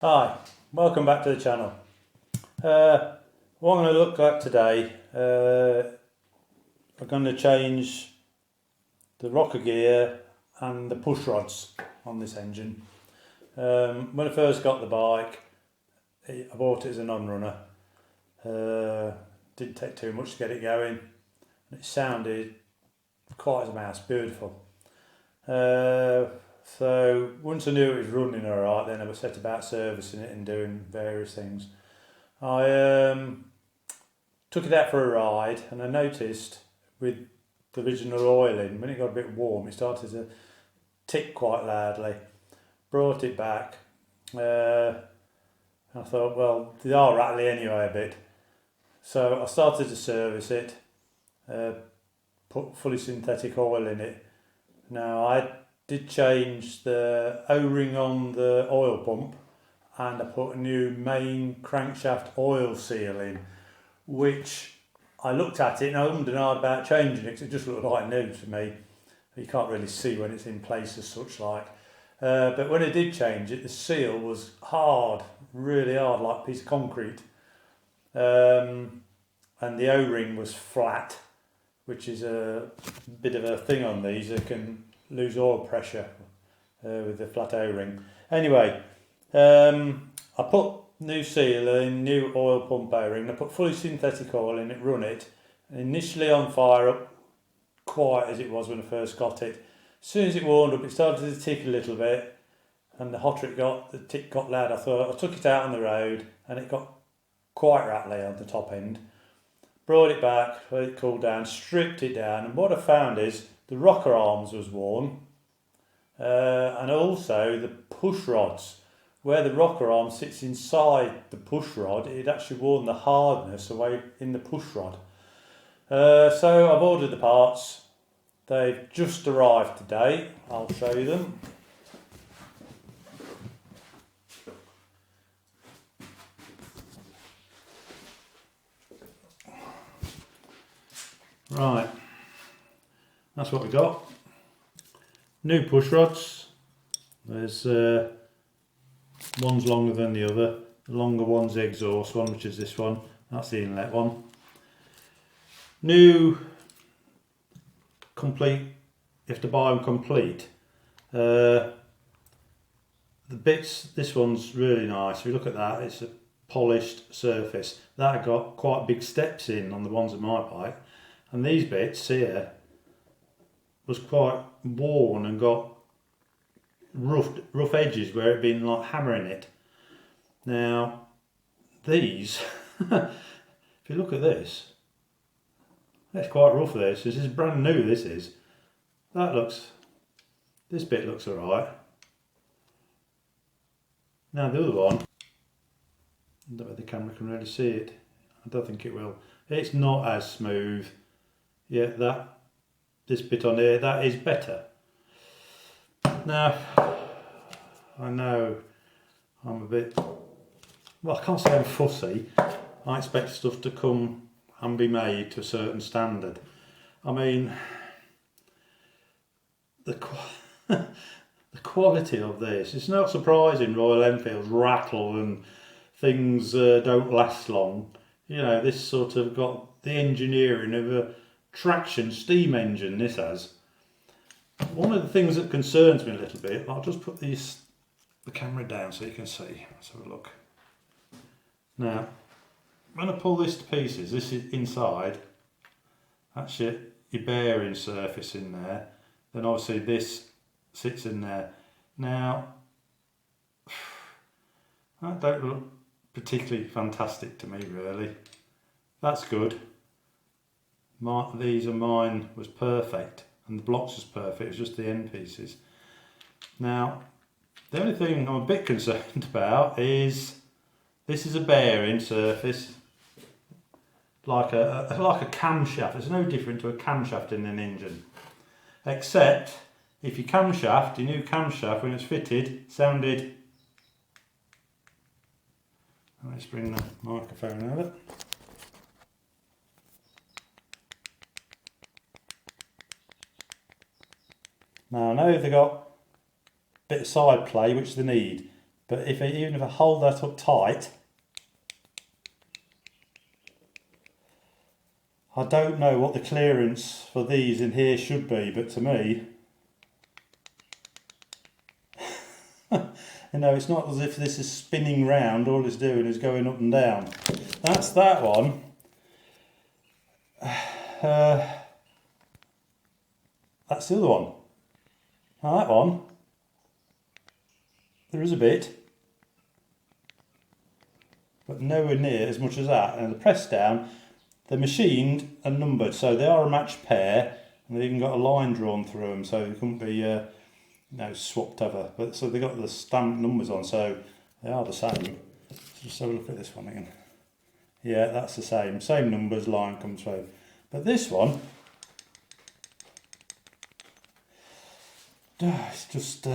Hi, welcome back to the channel. What I'm going to look at today, I'm going to change the rocker gear and the push rods on this engine. When I first got the bike, I bought it as a non-runner. Didn't take too much to get it going. It sounded quite as a mouse, beautiful. So once I knew it was running alright, then I set about servicing it and doing various things. I took it out for a ride and I noticed with the original oil in, when it got a bit warm, it started to tick quite loudly. Brought it back. I thought, well, they are rattly anyway a bit. So I started to service it, put fully synthetic oil in it. Now I did change the O-ring on the oil pump and I put a new main crankshaft oil seal in, which I looked at it and I ummed and ahed about changing it because it just looked like new to me. You can't really see when it's in place as such like. But when I did change it, the seal was hard, really hard, like a piece of concrete. And the O-ring was flat, which is a bit of a thing on these. They can lose oil pressure with the flat O-ring. Anyway, I put new seal in, new oil pump O-ring. I put fully synthetic oil in it, run it. Initially on fire up, quiet as it was when I first got it. As soon as it warmed up, it started to tick a little bit, and the hotter it got, the tick got loud. I took it out on the road, and it got quite rattly on the top end. Brought it back, let it cool down, stripped it down, and what I found is the rocker arms was worn, and also the push rods. Where the rocker arm sits inside the push rod, it actually worn the hardness away in the push rod. So I've ordered the parts. They've just arrived today. I'll show you them. Right, that's what we got. New push rods. There's one's longer than the other. The longer one's the exhaust one, which is this one. That's the inlet one. New complete. You have to buy them complete. The bits. This one's really nice. If you look at that, it's a polished surface. That got quite big steps in on the ones of my bike, and these bits here was quite worn and got rough edges where it'd been like hammering it. Now these, if you look at this, that's quite rough. This is brand new. This is. This bit looks alright. Now the other one, I don't know if the camera can really see it. I don't think it will. It's not as smooth. Yeah, this bit on here, that is better. Now, I know I'm a bit, well, I can't say I'm fussy. I expect stuff to come and be made to a certain standard. I mean, the quality of this, it's not surprising Royal Enfields rattle and things don't last long. You know, this sort of got the engineering of a traction steam engine, this has. One of the things that concerns me a little bit, I'll just put the camera down so you can see. Let's have a look. Now, when I pull this to pieces, this is inside, that's your bearing surface in there. Then obviously this sits in there. Now, that don't look particularly fantastic to me really. That's good. These are mine was perfect, and the blocks was perfect, it was just the end pieces. Now, the only thing I'm a bit concerned about is this is a bearing surface, like a camshaft. It's no different to a camshaft in an engine, except if your camshaft, your new camshaft, when it's fitted, sounded. Let's bring the microphone over. Now I know they've got a bit of side play which they need, But even if I hold that up tight, I don't know what the clearance for these in here should be, but to me, you know, it's not as if this is spinning round, all it's doing is going up and down. That's that one. That's the other one. Now that one, there is a bit, but nowhere near as much as that. And the press down, they're machined and numbered, so they are a matched pair, and they've even got a line drawn through them, so they couldn't be swapped over. But so they got the stamped numbers on, so they are the same. Let's just have a look at this one again. Yeah, that's the same numbers, line comes through. But this one, it's just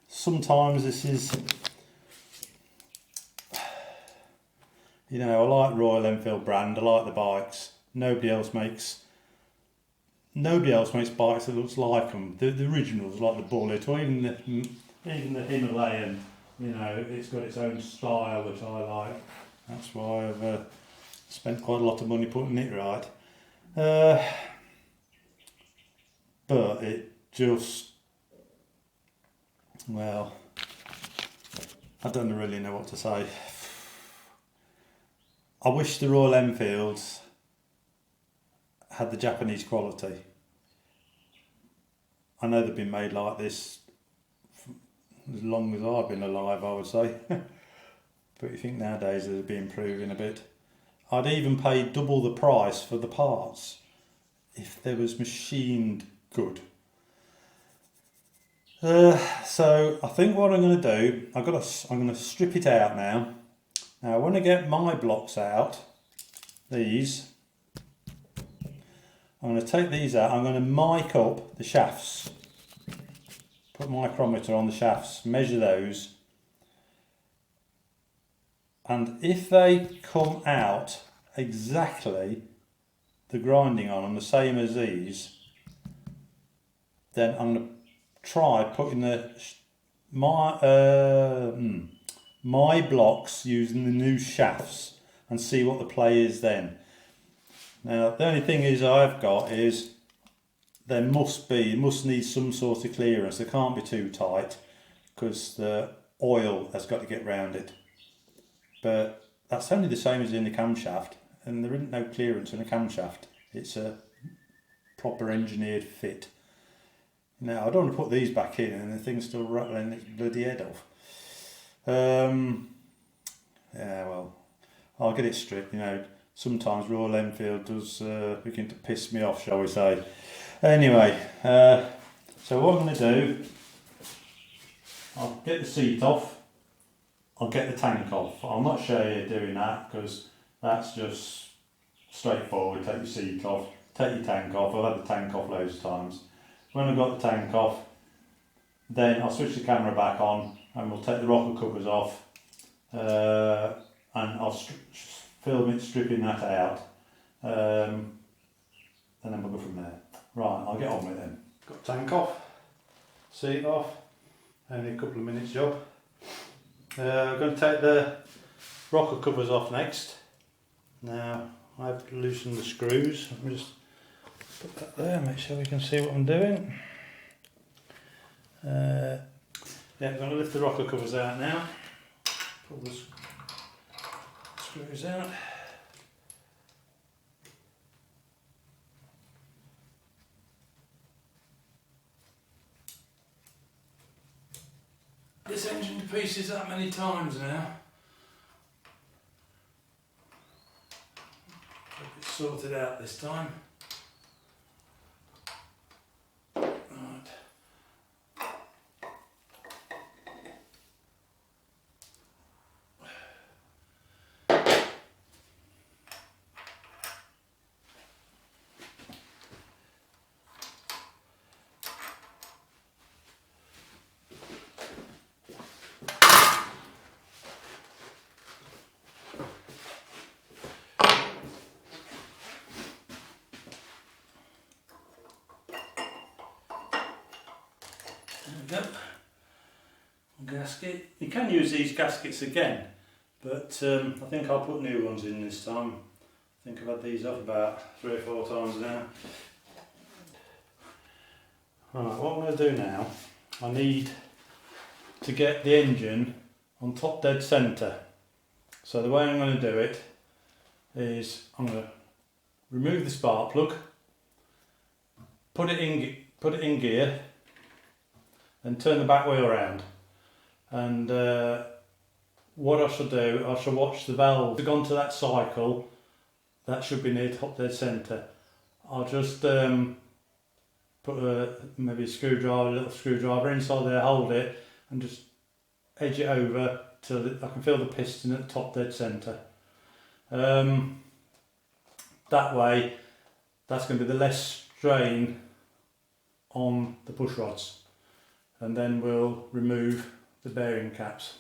sometimes this is, you know, I like Royal Enfield brand, I like the bikes. Nobody else makes bikes that looks like them. The originals, like the Bullet, or even the Himalayan. You know, it's got its own style which I like. That's why I've spent quite a lot of money putting it right. But it just, well, I don't really know what to say. I wish the Royal Enfields had the Japanese quality. I know they've been made like this for as long as I've been alive, I would say. But you think nowadays they'd be improving a bit. I'd even pay double the price for the parts if they was machined good. So I think what I'm going to do, I'm going to strip it out now. Now when I get my blocks out, these, I'm going to take these out. I'm going to mic up the shafts. Put a micrometer on the shafts, measure those. And if they come out exactly the grinding on them, the same as these, then I'm going to try putting my blocks using the new shafts and see what the play is then. Now the only thing is I've got is there must need some sort of clearance. They can't be too tight because the oil has got to get round it. But that's only the same as in the camshaft, and there isn't no clearance in a camshaft. It's a proper engineered fit. Now I don't want to put these back in and the thing's still rattling its bloody head off. Yeah, well, I'll get it stripped. You know, sometimes Royal Enfield does begin to piss me off, shall we say. Anyway, so what I'm going to do, I'll get the seat off. I'll get the tank off. I'll not show you doing that because that's just straightforward. Take your seat off, take your tank off. I've had the tank off loads of times. When I've got the tank off, then I'll switch the camera back on and we'll take the rocker covers off and I'll film it stripping that out and then we'll go from there. Right, I'll get on with it then. Got tank off, seat off, only a couple of minutes job. I'm going to take the rocker covers off next. Now I have to loosen the screws. Let me just put that there, make sure we can see what I'm doing. Yeah, I'm going to lift the rocker covers out now. Pull the screws out. This engine to pieces that many times now. Hope it's sorted out this time. Right. There we go. gasket. You can use these gaskets again, but I think I'll put new ones in this time. I think I've had these off about 3 or 4 times now. Right, what I'm going to do now, I need to get the engine on top dead centre. So the way I'm going to do it is I'm going to remove the spark plug, put it in gear, and turn the back wheel around. And what I shall do, I shall watch the valve. If it's gone to that cycle, that should be near top dead centre. I'll just put maybe a little screwdriver inside there, hold it, and just edge it over till I can feel the piston at the top dead centre. That way, that's going to be the less strain on the push rods, and then we'll remove the bearing caps.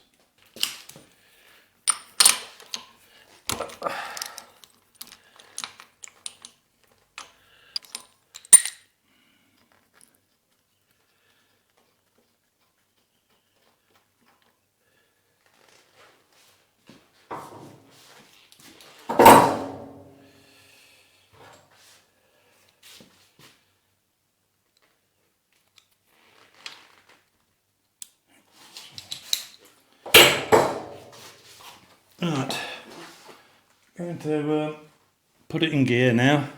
Right, going to put it in gear now.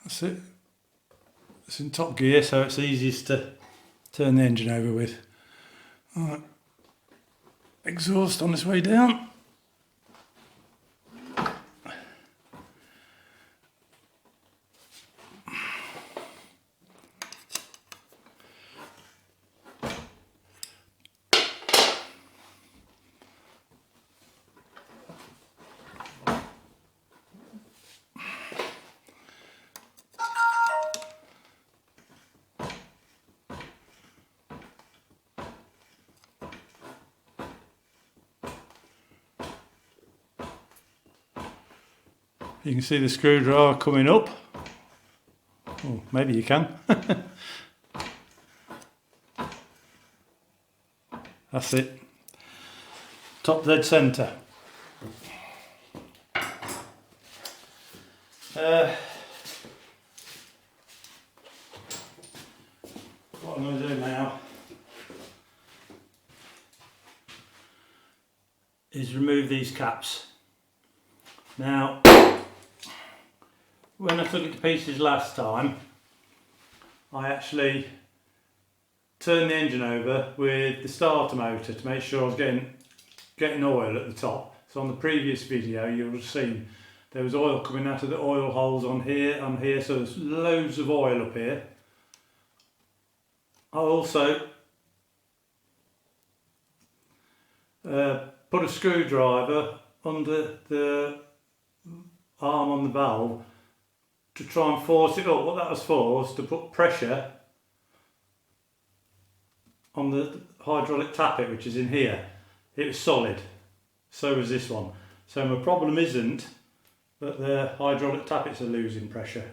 That's it. It's in top gear, so it's easiest to turn the engine over with. Right. Exhaust on its way down. You can see the screwdriver coming up. Oh, maybe you can. That's it. Top dead centre. What I'm going to do now is remove these caps. Now, when I took it to pieces last time, I actually turned the engine over with the starter motor to make sure I was getting oil at the top. So on the previous video you'll have seen there was oil coming out of the oil holes on here, so there's loads of oil up here. I also put a screwdriver under the arm on the valve to try and force it up. What that was for was to put pressure on the hydraulic tappet, which is in here. It was solid, so was this one. So my problem isn't that the hydraulic tappets are losing pressure.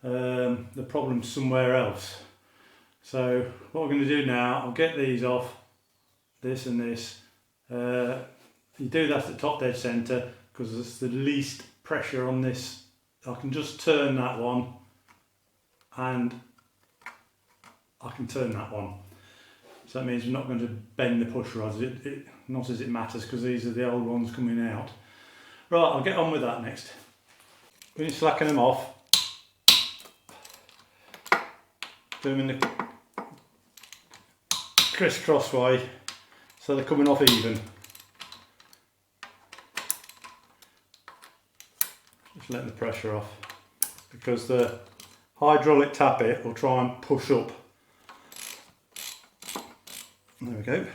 The problem's somewhere else. So what we're going to do now, I'll get these off, this and this. You do that at top dead centre because it's the least pressure on this. I can just turn that one and I can turn that one. So that means we're not going to bend the push rods, not as it matters because these are the old ones coming out. Right, I'll get on with that next. When you slacken them off, do them in the criss-cross way so they're coming off even. Just letting the pressure off because the hydraulic tappet will try and push up. There we go.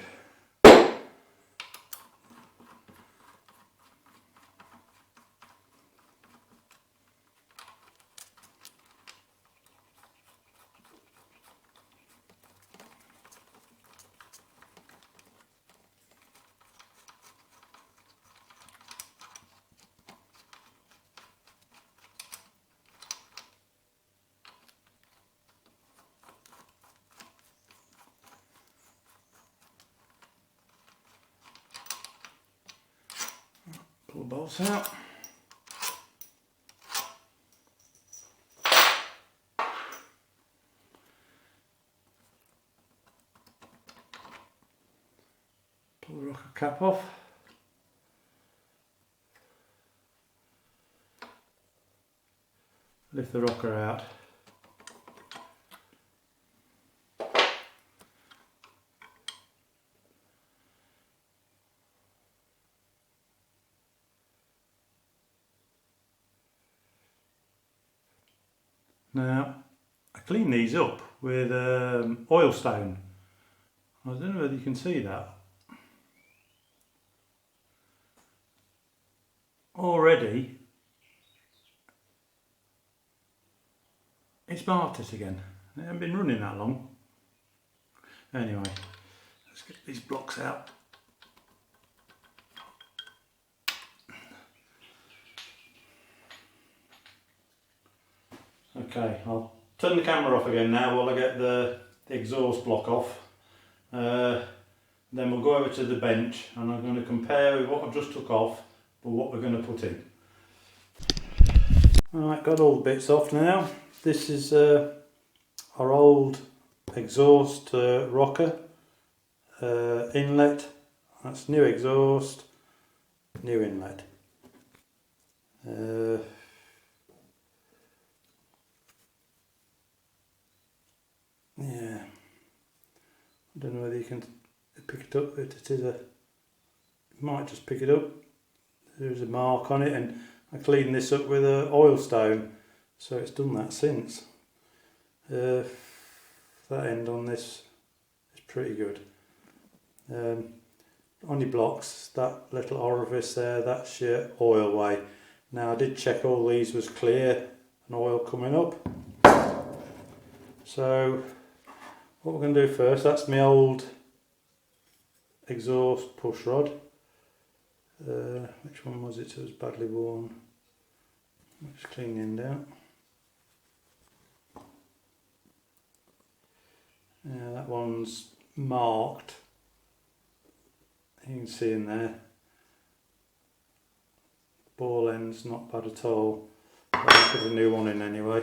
Pull the bolts out. Pull the rocker cap off. Lift the rocker out. Now, I clean these up with oil stone. I don't know whether you can see that. Already, it's marked it again. It hasn't been running that long. Anyway, let's get these blocks out. Okay, I'll turn the camera off again now while I get the exhaust block off. Then we'll go over to the bench and I'm going to compare with what I've just took off with what we're going to put in. Alright, got all the bits off now. This is our old exhaust rocker inlet. That's new exhaust, new inlet. Yeah, I don't know whether you can pick it up, but it is a, you might just pick it up. There's a mark on it, and I cleaned this up with a oil stone, so it's done that since. That end on this is pretty good. On your blocks, that little orifice there, that's your oil way. Now I did check all these was clear and oil coming up. So what we're going to do first, that's my old exhaust push rod. Which one was it? It was badly worn. Just clean the end out. Yeah, that one's marked. You can see in there. Ball end's not bad at all. I'll put a new one in anyway.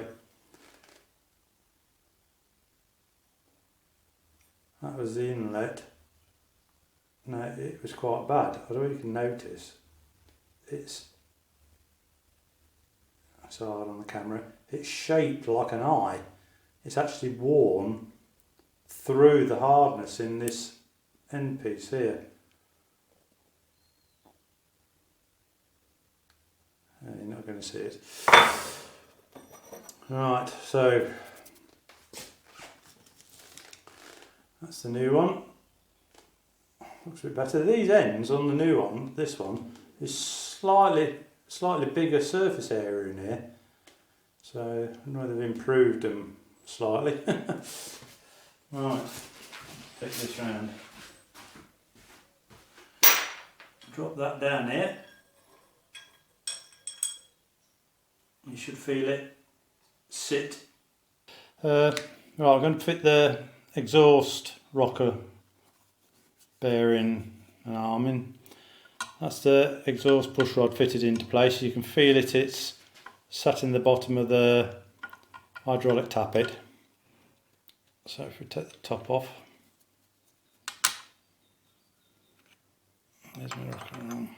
That was the inlet. Now it was quite bad. I don't know if you can notice. It's hard on the camera. It's shaped like an eye. It's actually worn through the hardness in this end piece here. You're not going to see it. Right, so that's the new one. Looks a bit better. These ends on the new one, this one, is slightly bigger surface area in here. So I don't know whether they've improved them slightly. Right, take this round. Drop that down here. You should feel it sit. Right, I'm going to fit the exhaust rocker bearing and arm in. That's the exhaust push rod fitted into place. You can feel it, it's sat in the bottom of the hydraulic tappet. So if we take the top off, there's my rocker arm.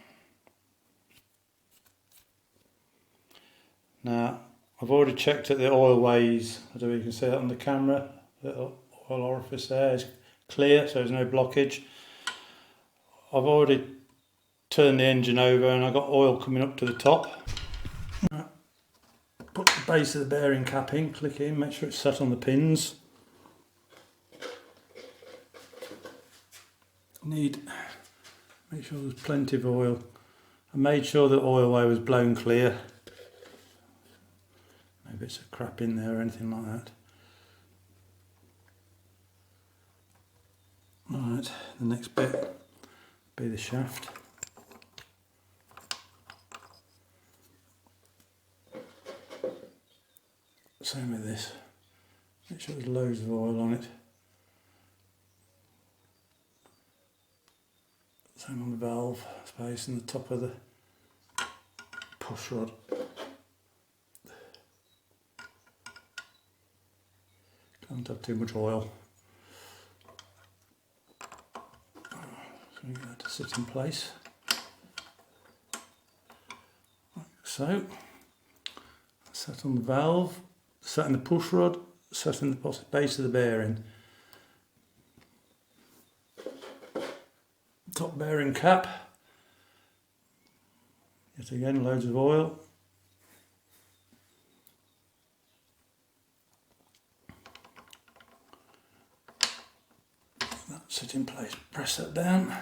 Now I've already checked that the oil ways, I don't know if you can see that on the camera, the oil orifice there is clear, so there's no blockage. I've already turned the engine over and I've got oil coming up to the top. Put the base of the bearing cap in, click in, make sure it's set on the pins. Make sure there's plenty of oil. I made sure the oil way was blown clear. Maybe it's a crap in there or anything like that. Right, the next bit be the shaft. Same with this. Make sure there's loads of oil on it. Same on the valve space and the top of the push rod. Can't have too much oil. So we get that to sit in place. Like so. Set on the valve, set in the push rod, set in the base of the bearing. Top bearing cap. Yet again, loads of oil. That sit in place, press that down.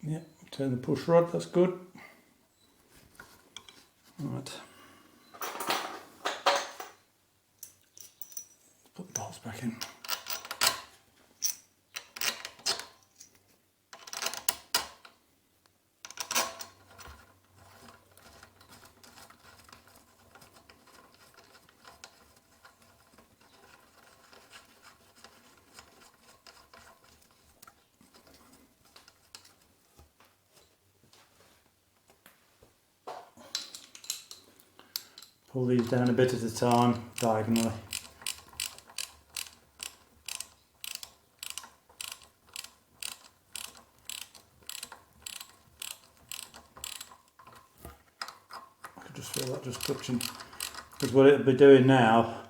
Yep, turn the push rod, that's good. Right. Put the bolts back in. Pull these down a bit at a time, diagonally. I could just feel that just touching. Because what it'll be doing now,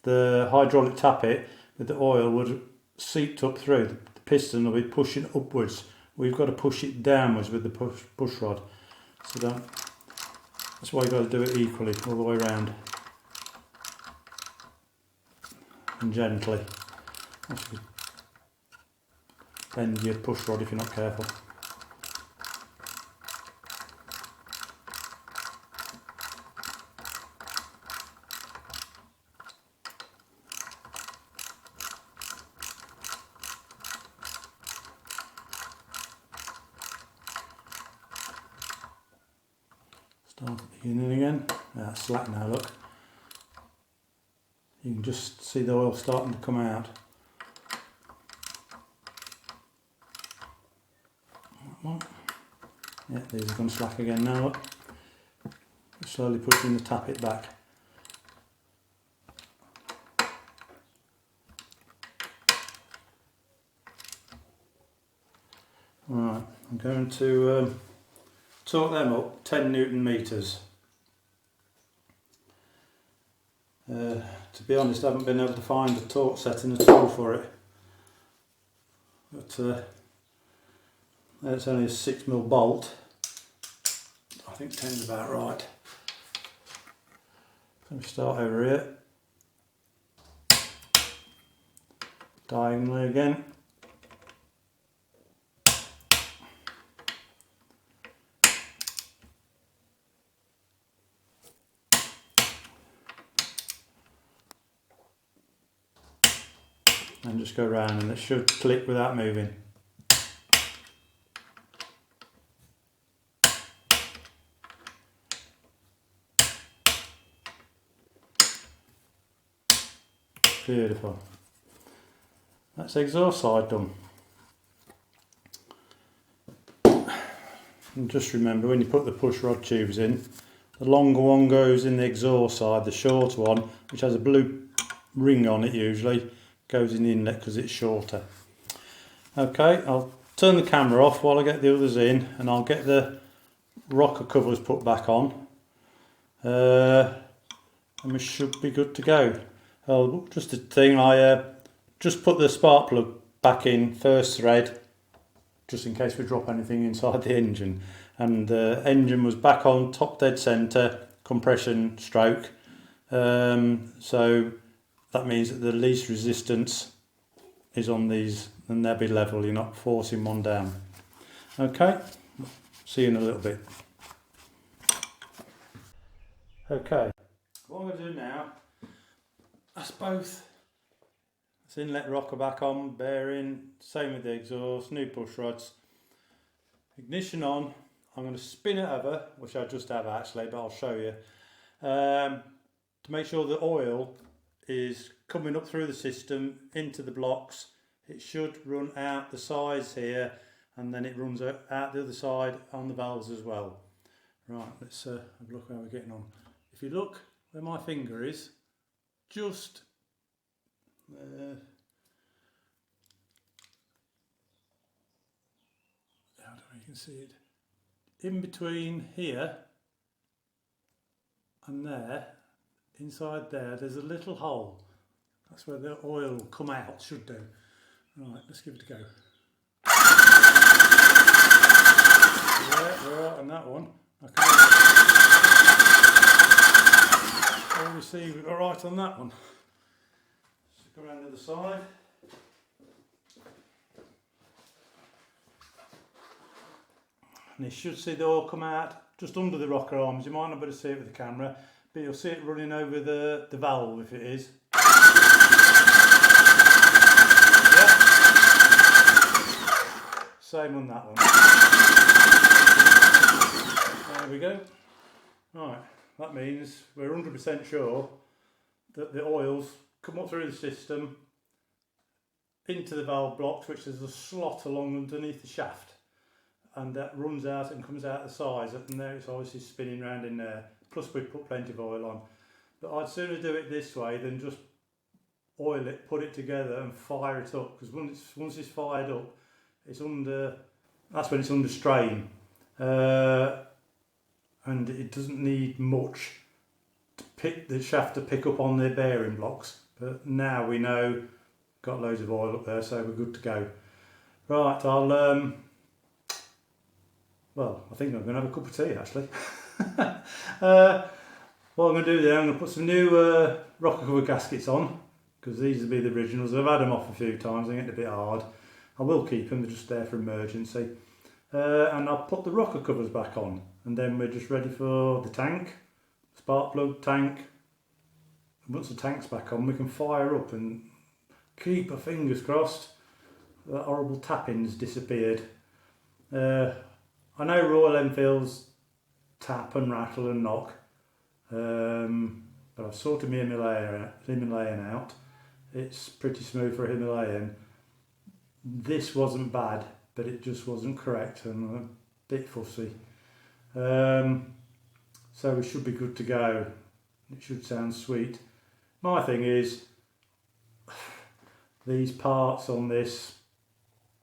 the hydraulic tappet with the oil would seep up through. The piston will be pushing upwards. We've got to push it downwards with the push rod. So that's why you've got to do it equally all the way around. And gently. Bend your push rod if you're not careful. Start at the beginning again. That's slack now, look. You can just see the oil starting to come out. Yeah, these are going slack again now, look. Slowly pushing the tappet back. Right, I'm going to torque them up 10 Newton meters. To be honest, I haven't been able to find a torque setting at all for it. But it's only a 6mm bolt. I think 10's about right. So we start over here. Diagonally again. And just go round, and it should click without moving. Beautiful. That's the exhaust side done. And just remember, when you put the push rod tubes in, the longer one goes in the exhaust side, the shorter one, which has a blue ring on it usually, goes in the inlet because it's shorter. Okay, I'll turn the camera off while I get the others in, and I'll get the rocker covers put back on, and we should be good to go. Oh, just a thing, I just put the spark plug back in first thread, just in case we drop anything inside the engine, and the engine was back on top dead centre, compression stroke, so that means that the least resistance is on these, and they'll be level, you're not forcing one down. Okay, see you in a little bit. Okay, what I'm going to do now, that's both this inlet rocker back on, bearing, same with the exhaust, new push rods. Ignition on, I'm going to spin it over, which I just have actually, but I'll show you. to make sure the oil is coming up through the system into the blocks. It should run out the sides here, and then it runs out the other side on the valves as well. Right, let's have a look how we're getting on. If you look where my finger is, just I don't know if you can see it, in between here and there, inside there, there's a little hole. That's where the oil will come out, should do. Right, let's give it a go. Yeah, we're right on that one. All we see, we're right on that one. Let's go around the other side. And you should see the oil come out just under the rocker arms. You might not be able to see it with the camera, but you'll see it running over the valve if it is. Yeah. Same on that one. There we go. Right, that means we're 100% sure that the oils come up through the system into the valve blocks, which is a slot along underneath the shaft, and that runs out and comes out the sides, and there it's obviously spinning round in there. Plus we put plenty of oil on, but I'd sooner do it this way than just oil it, put it together and fire it up, because once it's fired up, that's when it's under strain, and it doesn't need much to pick the shaft to pick up on the bearing blocks. But now we know, got loads of oil up there, so we're good to go. Right, well, I think I'm going to have a cup of tea actually. What I'm going to do there, I'm going to put some new rocker cover gaskets on, because these will be the originals. I've had them off a few times, they're getting a bit hard. I will keep them, they're just there for emergency. And I'll put the rocker covers back on, and then we're just ready for the tank, spark plug tank. Once the tank's back on, we can fire up and keep our fingers crossed that horrible tapping's disappeared. I know Royal Enfields tap and rattle and knock, but I've sorted my Himalayan out. It's pretty smooth for a Himalayan. This wasn't bad, but it just wasn't correct and I'm a bit fussy. So we should be good to go. It should sound sweet. My thing is, these parts on this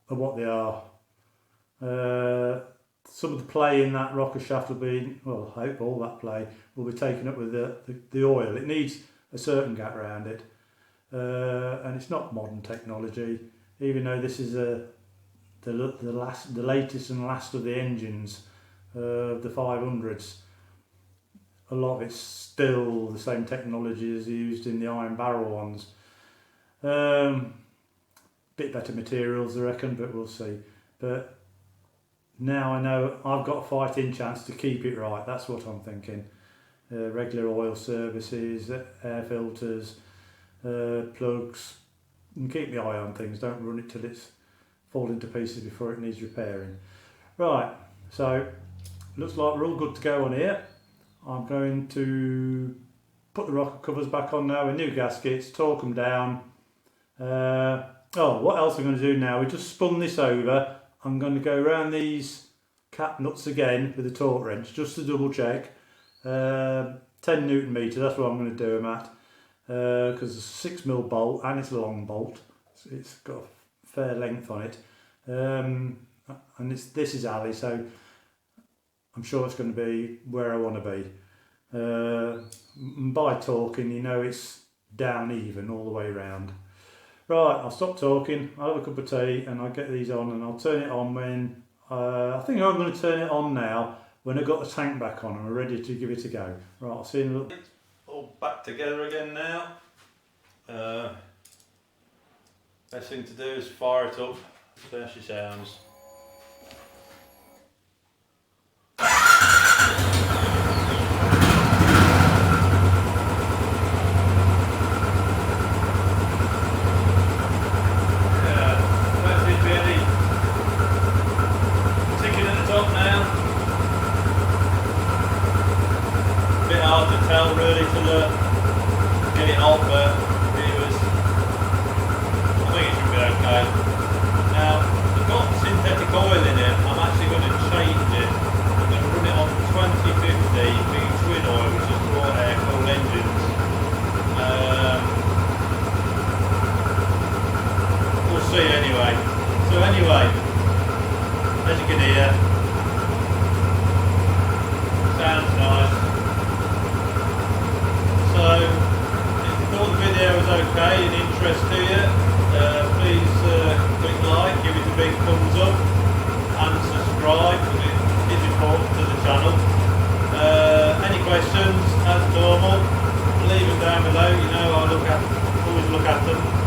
are what they are. Some of the play in that rocker shaft will be, well, I hope all that play will be taken up with the oil. It needs a certain gap around it, and it's not modern technology, even though this is the latest and last of the engines, the 500s. A lot of it's still the same technology as used in the iron barrel ones. Bit better materials I reckon, but we'll see. But now I know I've got a fighting chance to keep it right, that's what I'm thinking. Regular oil services, air filters, plugs, and keep my eye on things, don't run it till it's falling to pieces before it needs repairing. Right, so looks like we're all good to go on here. I'm going to put the rocker covers back on now with new gaskets, torque them down. What else I'm going to do now, we just spun this over. I'm going to go around these cap nuts again with a torque wrench just to double check. 10 Newton meters, that's what I'm going to do them at, because it's a 6mm bolt and it's a long bolt. It's got a fair length on it, and this is alley, so I'm sure it's going to be where I want to be. By talking, you know it's down even all the way round. Right, I'll stop talking, I'll have a cup of tea and I'll get these on, and I'll turn it on when, I think I'm going to turn it on now when I've got the tank back on and we're ready to give it a go. Right, I'll see you in a little bit. All back together again now. Best thing to do is fire it up, see how she sounds. Hard to tell really till get it off, but viewers, I think it should be okay. Now, I've got synthetic oil in it. I'm actually going to change it. I'm going to run it on 2050 big twin oil, which is raw air cooled engines. We'll see anyway. So anyway, as you can hear, sounds nice. So, if you thought the video was okay and interest to you, please click like, give it a big thumbs up and subscribe, because it is important to the channel. Any questions, as normal, leave them down below. You know I always look at them.